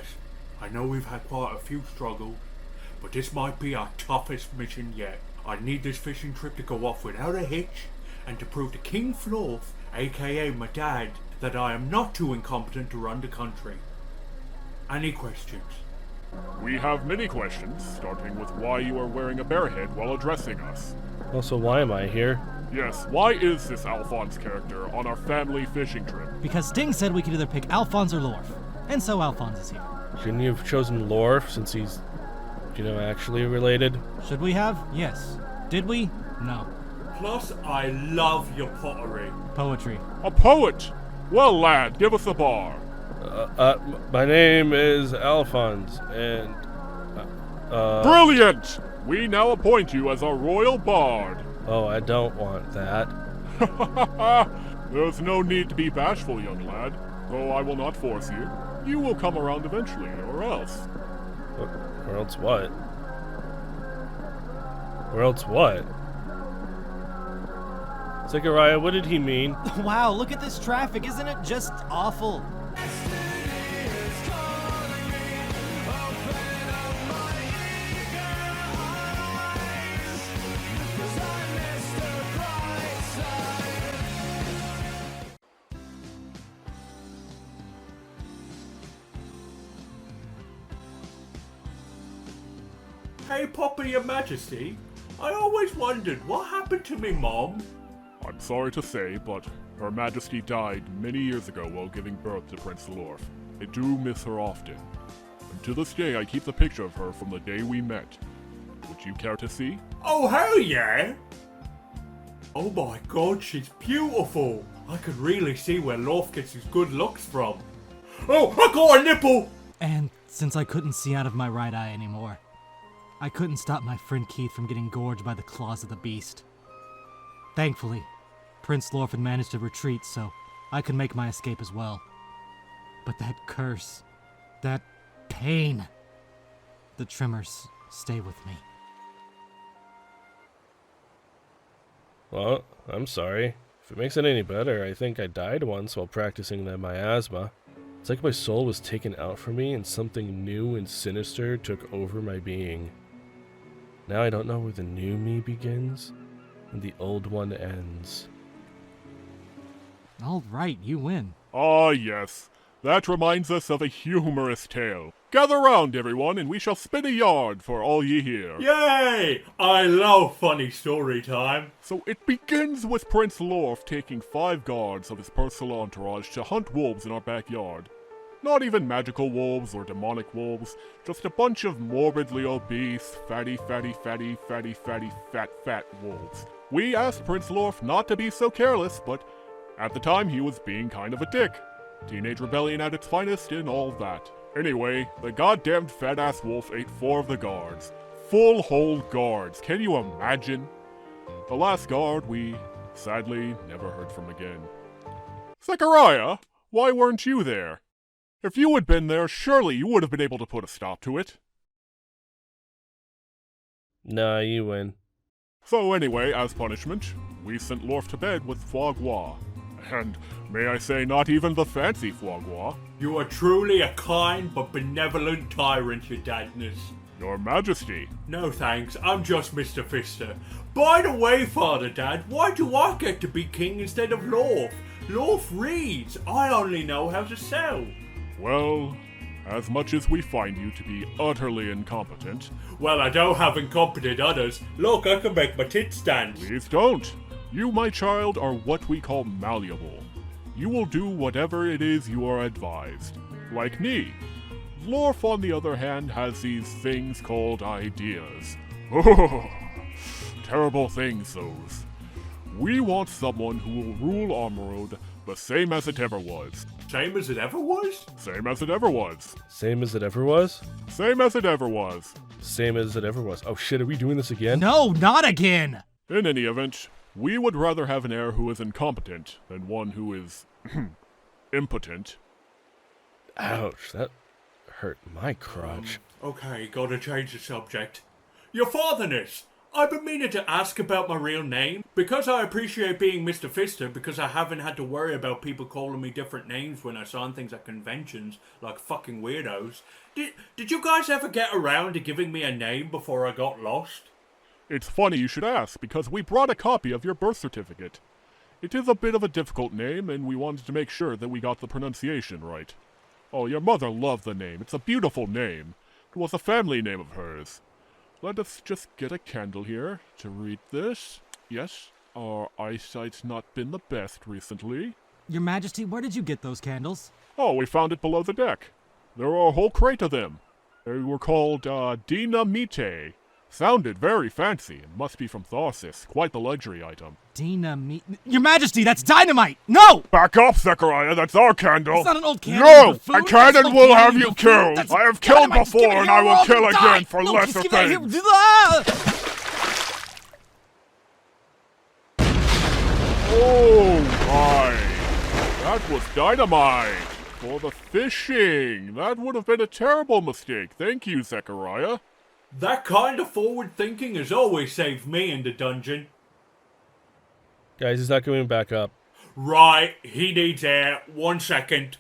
guys. I know we've had quite a few struggles, but this might be our toughest mission yet. I need this fishing trip to go off without a hitch, and to prove to King Florf, aka my dad, that I am not too incompetent to run the country. Any questions? We have many questions, starting with why you are wearing a bear head while addressing us. Also, why am I here? Yes, why is this Alphonse character on our family fishing trip? Because Sting said we could either pick Alphonse or Lorf. And so Alphonse is here. Shouldn't you have chosen Lorf since he's, actually related? Should we have? Yes. Did we? No. Plus, I love your pottery. Poetry. A poet! Well, lad, give us a bar. My name is Alphonse, and, Brilliant! We now appoint you as our royal bard. Oh, I don't want that. There's no need to be bashful, young lad, though I will not force you. You will come around eventually, or else. Or else what? Or else what? Zechariah, what did he mean? Wow, look at this traffic. Isn't it just awful? Hey, Papa, Your Majesty. I always wondered what happened to me mom. I'm sorry to say, but Her Majesty died many years ago while giving birth to Prince Lorf. I do miss her often. And to this day, I keep the picture of her from the day we met. Would you care to see? Oh, hell yeah! Oh my god, she's beautiful. I could really see where Lorf gets his good looks from. Oh, I got a nipple! And since I couldn't see out of my right eye anymore, I couldn't stop my friend Keith from getting gorged by the claws of the beast. Thankfully, Prince Lorf had managed to retreat, so I could make my escape as well. But that curse, that pain, the tremors stay with me. Well, I'm sorry. If it makes it any better, I think I died once while practicing the miasma. It's like my soul was taken out from me and something new and sinister took over my being. Now I don't know where the new me begins and the old one ends. All right, you win. Ah, yes. That reminds us of a humorous tale. Gather round, everyone, and we shall spin a yard for all ye hear. Yay! I love funny story time. So it begins with Prince Lorf taking 5 guards of his personal entourage to hunt wolves in our backyard. Not even magical wolves or demonic wolves, just a bunch of morbidly obese, fatty wolves. We asked Prince Lorf not to be so careless, but at the time he was being kind of a dick. Teenage rebellion at its finest and all that. Anyway, the goddamned fat-ass wolf ate 4 of the guards. Full whole guards, can you imagine? The last guard we, sadly, never heard from again. Zechariah, why weren't you there? If you had been there, surely you would have been able to put a stop to it. Nah, you win. So anyway, as punishment, we sent Lorf to bed with foie gras. And may I say, not even the fancy foie gras. You are truly a kind but benevolent tyrant, your dadness. Your Majesty. No thanks, I'm just Mr. Fistr. By the way, Father Dad, why do I get to be king instead of Lorf? Lorf reads, I only know how to sell. Well, as much as we find you to be utterly incompetent... Well, I don't have incompetent others. Look, I can make my tits dance. Please don't. You, my child, are what we call malleable. You will do whatever it is you are advised. Like me. Lorf, on the other hand, has these things called ideas. Oh, terrible things, those. We want someone who will rule Armoroad the same as it ever was. Same as it ever was? Same as it ever was. Same as it ever was? Same as it ever was. Same as it ever was. Oh shit, are we doing this again? No, not again! In any event, we would rather have an heir who is incompetent than one who is impotent. Ouch, that hurt my crotch. Okay, gotta change the subject. Your fatherness, I've been meaning to ask about my real name. Because I appreciate being Mr. Fistr, because I haven't had to worry about people calling me different names when I sign things at conventions, like fucking weirdos. Did you guys ever get around to giving me a name before I got lost? It's funny you should ask, because we brought a copy of your birth certificate. It is a bit of a difficult name, and we wanted to make sure that we got the pronunciation right. Oh, your mother loved the name. It's a beautiful name. It was a family name of hers. Let us just get a candle here to read this. Yes, our eyesight's not been the best recently. Your Majesty, where did you get those candles? Oh, we found it below the deck. There were a whole crate of them. They were called, Dinamite. Sounded very fancy and must be from Tharsis. Quite the luxury item. Dynamite. Your Majesty, that's dynamite! No! Back up, Zechariah, that's our candle. It's not an old cannon. No! Buffoon. A cannon That's will an have old you cannon, killed! That's I have killed dynamite. Just give before it and here I or will I'll kill die. again for No, lesser just give it things. here. Ah! Oh my! That was dynamite! For the fishing! That would have been a terrible mistake. Thank you, Zechariah. That kind of forward thinking has always saved me in the dungeon. Guys, he's not coming back up. Right, he needs air. 1 second.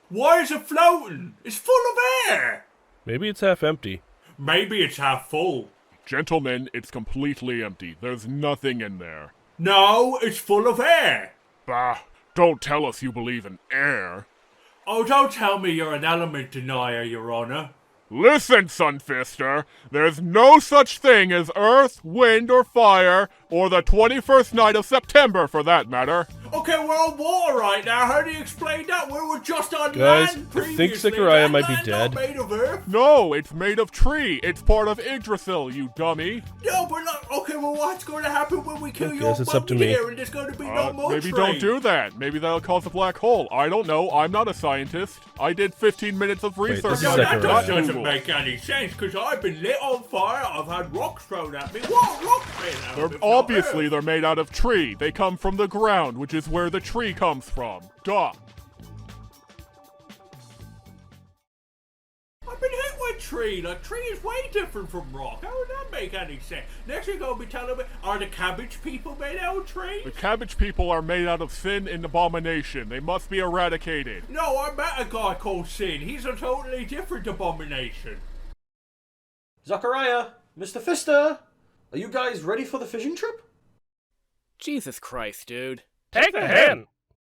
Why is it floating? It's full of air! Maybe it's half empty. Maybe it's half full. Gentlemen, it's completely empty. There's nothing in there. No, it's full of air. Bah, don't tell us you believe in air. Oh, don't tell me you're an element denier, Your Honor. Listen, Sunfister, there's no such thing as earth, wind, or fire, or the 21st night of September, for that matter. Okay, we're on water right now. How do you explain that? We were just on Guys, land I previously. think Zechariah That might be land's dead. not made of earth. No, it's made of tree. It's part of Yggdrasil, you dummy. No, but look, okay, well, what's going to happen when we kill I your guess it's up to mummy me. here and there's going to be no more Maybe trade? don't do that. Maybe that'll cause a black hole. I don't know. I'm not a scientist. I did 15 minutes of research. this is No, that Zechariah. doesn't make any sense, because I've been lit on fire, I've had rocks thrown at me. What rocks made out of? If not Obviously, earth? they're made out of tree. They come from the ground, which is where the tree comes from. Duh. I've been hit with tree. Like, tree is way different from rock. How would that make any sense? Next you're going to be telling me, are the cabbage people made out of trees? The cabbage people are made out of sin and abomination. They must be eradicated. No, I met a guy called Sin. He's a totally different abomination. Zechariah, Mr. Fistr, are you guys ready for the fishing trip? Jesus Christ, dude. Take the hint!